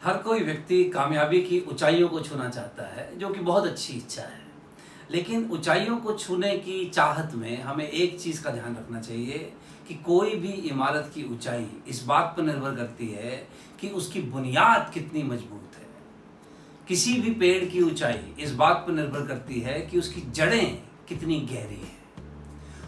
हर कोई व्यक्ति कामयाबी की ऊंचाइयों को छूना चाहता है, जो कि बहुत अच्छी इच्छा है। लेकिन ऊंचाइयों को छूने की चाहत में हमें एक चीज़ का ध्यान रखना चाहिए कि कोई भी इमारत की ऊंचाई इस बात पर निर्भर करती है कि उसकी बुनियाद कितनी मजबूत है। किसी भी पेड़ की ऊंचाई इस बात पर निर्भर करती है कि उसकी जड़ें कितनी गहरी हैं।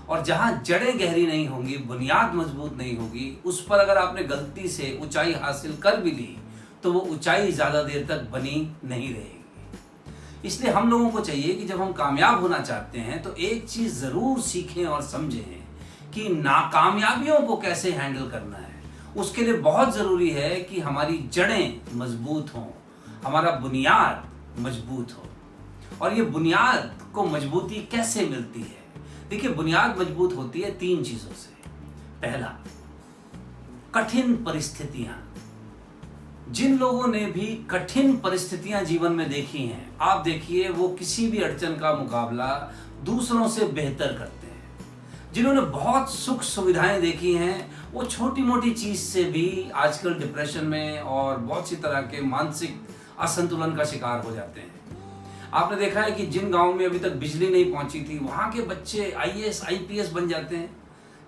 और जहाँ जड़ें गहरी नहीं होंगी, बुनियाद मजबूत नहीं होगी, उस पर अगर आपने गलती से ऊंचाई हासिल कर भी ली तो वो ऊंचाई ज़्यादा देर तक बनी नहीं रहेगी। इसलिए हम लोगों को चाहिए कि जब हम कामयाब होना चाहते हैं तो एक चीज़ ज़रूर सीखें और समझें कि नाकामयाबियों को कैसे हैंडल करना है। उसके लिए बहुत ज़रूरी है कि हमारी जड़ें मजबूत हों, हमारा बुनियाद मजबूत हो। और ये बुनियाद को मजबूती कैसे मिलती है? देखिए, बुनियाद मजबूत होती है 3 चीज़ों से। पहला, कठिन परिस्थितियां। जिन लोगों ने भी कठिन परिस्थितियां जीवन में देखी हैं, आप देखिए वो किसी भी अड़चन का मुकाबला दूसरों से बेहतर करते हैं। जिन्होंने बहुत सुख सुविधाएं देखी हैं, वो छोटी मोटी चीज से भी आजकल डिप्रेशन में और बहुत सी तरह के मानसिक असंतुलन का शिकार हो जाते हैं। आपने देखा है कि जिन गांवों में अभी तक बिजली नहीं पहुंची थी, वहां के बच्चे आईएएस आईपीएस बन जाते हैं।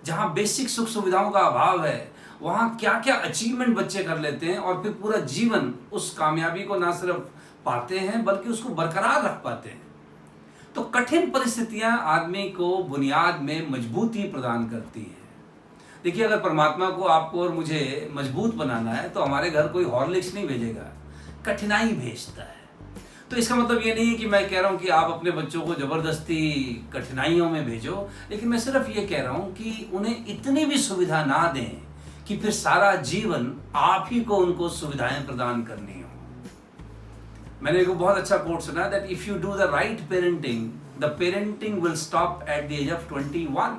जहां बेसिक सुख सुविधाओं का अभाव है, वहाँ क्या क्या अचीवमेंट बच्चे कर लेते हैं और फिर पूरा जीवन उस कामयाबी को ना सिर्फ पाते हैं बल्कि उसको बरकरार रख पाते हैं। तो कठिन परिस्थितियां आदमी को बुनियाद में मजबूती प्रदान करती हैं। देखिए, अगर परमात्मा को आपको और मुझे मजबूत बनाना है तो हमारे घर कोई हॉर्लिक्स नहीं भेजेगा, कठिनाई भेजता है। तो इसका मतलब ये नहीं है कि मैं कह रहा हूँ कि आप अपने बच्चों को जबरदस्ती कठिनाइयों में भेजो, लेकिन मैं सिर्फ ये कह रहा हूँ कि उन्हें इतनी भी सुविधा ना दें कि फिर सारा जीवन आप ही को उनको सुविधाएं प्रदान करनी हो। मैंने एक बहुत अच्छा कोट सुना, that if you do the right parenting, the parenting will stop at the age of 21।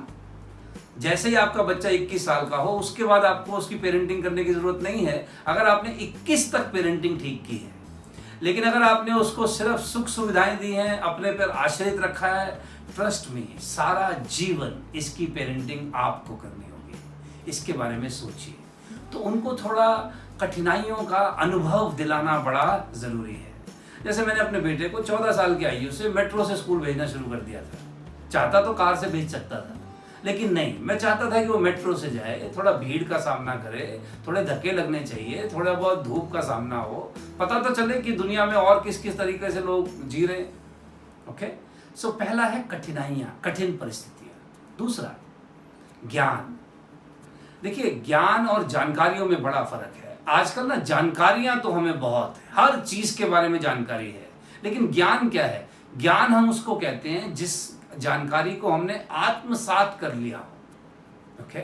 जैसे ही आपका बच्चा 21 साल का हो, उसके बाद आपको उसकी पेरेंटिंग करने की जरूरत नहीं है, अगर आपने 21 तक पेरेंटिंग ठीक की है। लेकिन अगर आपने उसको सिर्फ सुख सुविधाएं दी हैं, अपने पर आश्रित रखा है, ट्रस्ट में सारा जीवन इसकी पेरेंटिंग आपको करनी होगी। इसके बारे में सोचिए। तो उनको थोड़ा कठिनाइयों का अनुभव दिलाना बड़ा ज़रूरी है। जैसे मैंने अपने बेटे को 14 साल की आयु से मेट्रो से स्कूल भेजना शुरू कर दिया था। चाहता तो कार से भेज सकता था, लेकिन नहीं, मैं चाहता था कि वो मेट्रो से जाए, थोड़ा भीड़ का सामना करे, थोड़े धक्के लगने चाहिए, थोड़ा बहुत धूप का सामना हो, पता तो चले कि दुनिया में और किस किस तरीके से लोग जी रहे। ओके, सो पहला है कठिनाइयाँ, कठिन परिस्थितियाँ। दूसरा, ज्ञान। देखिए, ज्ञान और जानकारियों में बड़ा फर्क है। आजकल ना जानकारियां तो हमें बहुत है, हर चीज के बारे में जानकारी है, लेकिन ज्ञान क्या है? ज्ञान हम उसको कहते हैं जिस जानकारी को हमने आत्मसात कर लिया हो। ओके,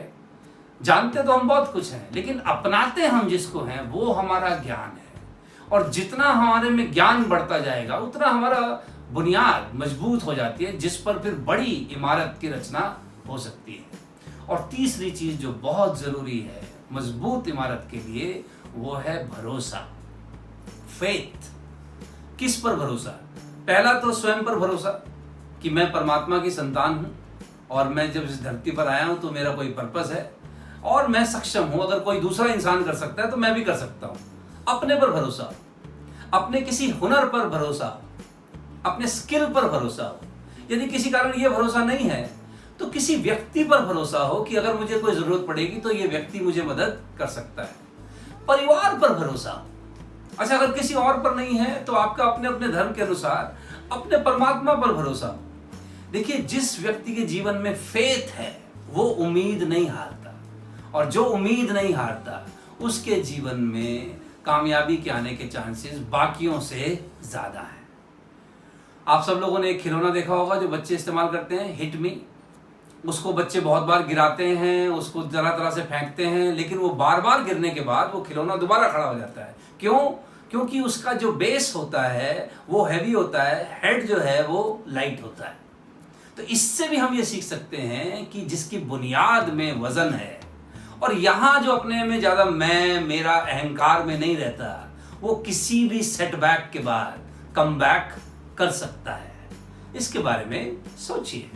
जानते तो हम बहुत कुछ हैं, लेकिन अपनाते हम जिसको हैं वो हमारा ज्ञान है। और जितना हमारे में ज्ञान बढ़ता जाएगा, उतना हमारा बुनियाद मजबूत हो जाती है, जिस पर फिर बड़ी इमारत की रचना हो सकती है। और तीसरी चीज जो बहुत जरूरी है मजबूत इमारत के लिए, वो है भरोसा, फेथ। किस पर भरोसा? पहला तो स्वयं पर भरोसा कि मैं परमात्मा की संतान हूं और मैं जब इस धरती पर आया हूं तो मेरा कोई पर्पस है और मैं सक्षम हूं। अगर कोई दूसरा इंसान कर सकता है तो मैं भी कर सकता हूं। अपने पर भरोसा, अपने किसी हुनर पर भरोसा, अपने स्किल पर भरोसा हो। यदि किसी कारण यह भरोसा नहीं है तो किसी व्यक्ति पर भरोसा हो कि अगर मुझे कोई जरूरत पड़ेगी तो ये व्यक्ति मुझे मदद कर सकता है। परिवार पर भरोसा। अच्छा, अगर किसी और पर नहीं है तो आपका अपने अपने धर्म के अनुसार अपने परमात्मा पर भरोसा। देखिए, जिस व्यक्ति के जीवन में फेथ है वो उम्मीद नहीं हारता, और जो उम्मीद नहीं हारता उसके जीवन में कामयाबी के आने के चांसेस बाकियों से ज्यादा है। आप सब लोगों ने एक खिलौना देखा होगा जो बच्चे इस्तेमाल करते हैं, हिट मी। उसको बच्चे बहुत बार गिराते हैं, उसको तरह तरह से फेंकते हैं, लेकिन वो बार बार गिरने के बाद वो खिलौना दोबारा खड़ा हो जाता है। क्यों? क्योंकि उसका जो बेस होता है वो हैवी होता है, हेड जो है वो लाइट होता है। तो इससे भी हम ये सीख सकते हैं कि जिसकी बुनियाद में वजन है और यहाँ जो अपने में ज्यादा मैं मेरा अहंकार में नहीं रहता, वो किसी भी सेटबैक के बाद कम बैक कर सकता है। इसके बारे में सोचिए।